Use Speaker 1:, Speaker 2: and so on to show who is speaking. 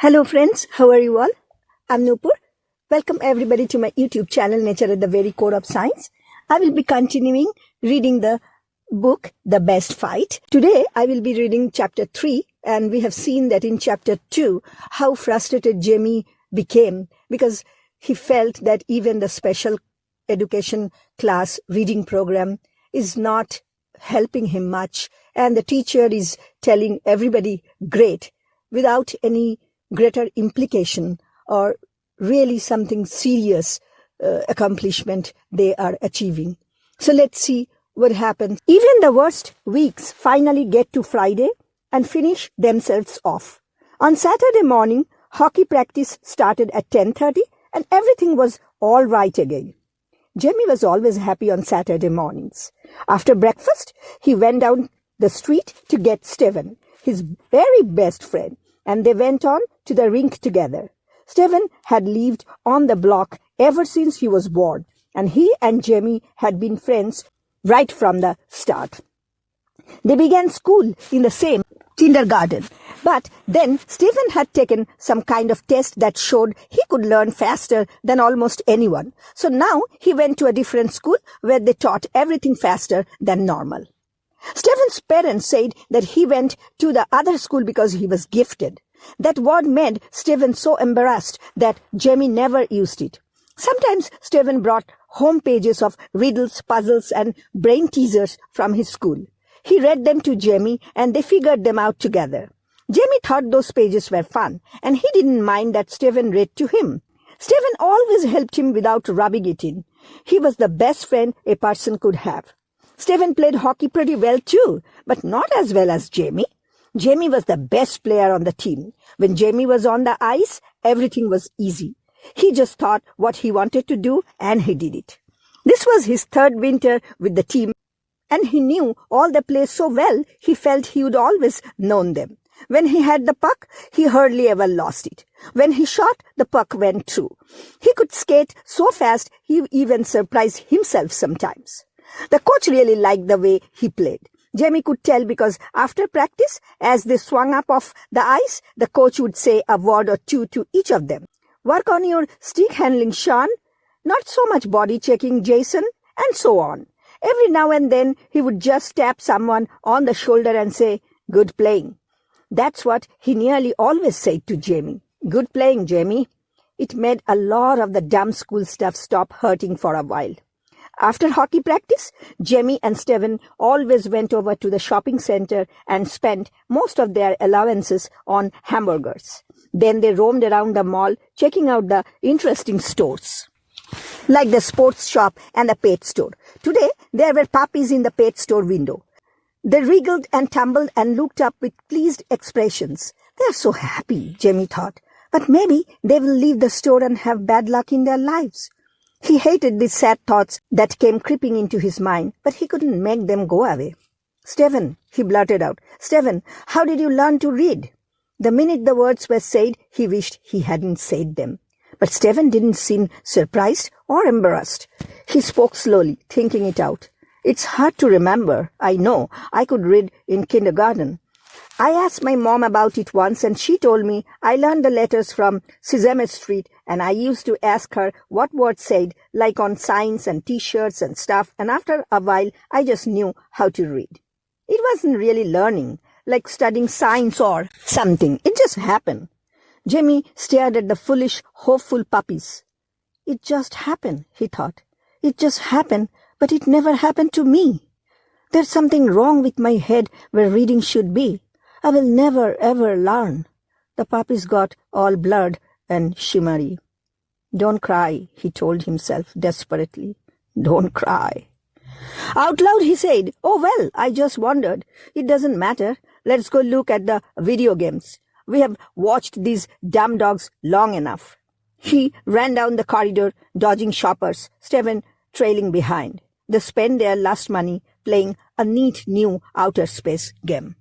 Speaker 1: Hello friends, how are you all? I'm Nupur. Welcome everybody to my YouTube channel, Nature at the Very Core of Science. I will be continuing reading the book, The Best Fight. Today I will be reading chapter 3, and we have seen that in chapter 2, how frustrated Jamie became because he felt that even the special education class reading program is not helping him much, and the teacher is telling everybody great without any greater implication or really something serious accomplishment they are achieving. So let's see what happens. Even the worst weeks finally get to Friday and finish themselves off. On Saturday morning, hockey practice started at 10:30 and everything was all right again. Jamie was always happy on Saturday mornings. After breakfast, he went down the street to get Stephen, his very best friend, and they went on to the rink together. Stephen had lived on the block ever since he was born, and he and Jamie had been friends right from the start. They began school in the same kindergarten, but then Stephen had taken some kind of test that showed he could learn faster than almost anyone. So now he went to a different school where they taught everything faster than normal. Stephen's parents said that he went to the other school because he was gifted. That word made Stephen so embarrassed that Jamie never used it. Sometimes Stephen brought home pages of riddles, puzzles, and brain teasers from his school. He read them to Jamie and they figured them out together. Jamie thought those pages were fun, and he didn't mind that Stephen read to him. Stephen always helped him without rubbing it in. He was the best friend a person could have. Stephen played hockey pretty well too, but not as well as Jamie. Jamie was the best player on the team. When Jamie was on the ice, everything was easy. He just thought what he wanted to do and he did it. This was his third winter with the team, and he knew all the players so well he felt he would always known them. When he had the puck, he hardly ever lost it. When he shot, the puck went through. He could skate so fast he even surprised himself sometimes. The coach really liked the way he played. Jamie could tell because after practice, as they swung up off the ice, the coach would say a word or two to each of them. Work on your stick handling, Sean. Not so much body checking, Jason, and so on. Every now and then, he would just tap someone on the shoulder and say, "Good playing." That's what he nearly always said to Jamie. "Good playing, Jamie." It made a lot of the dumb school stuff stop hurting for a while. After hockey practice, Jamie and Stephen always went over to the shopping center and spent most of their allowances on hamburgers. Then they roamed around the mall, checking out the interesting stores, like the sports shop and the pet store. Today, there were puppies in the pet store window. They wriggled and tumbled and looked up with pleased expressions. "They are so happy," Jamie thought. "But maybe they will leave the store and have bad luck in their lives." He hated these sad thoughts that came creeping into his mind, but he couldn't make them go away. "Stephen," he blurted out. "Stephen, how did you learn to read?" The minute the words were said, he wished he hadn't said them. But Stephen didn't seem surprised or embarrassed. He spoke slowly, thinking it out. "It's hard to remember. I know. I could read in kindergarten. I asked my mom about it once and she told me I learned the letters from Sesame Street, and I used to ask her what words said, like on signs and t-shirts and stuff, and after a while I just knew how to read. It wasn't really learning, like studying science or something. It just happened." Jamie stared at the foolish, hopeful puppies. "It just happened," he thought. "It just happened, but it never happened to me. There's something wrong with my head where reading should be. I will never ever learn." The puppies got all blurred and shimmery. "Don't cry," he told himself desperately. "Don't cry." Out loud he said, "Oh well, I just wondered. It doesn't matter. Let's go look at the video games. We have watched these dumb dogs long enough." He ran down the corridor, dodging shoppers, Stephen trailing behind. They spent their last money playing a neat new outer space game.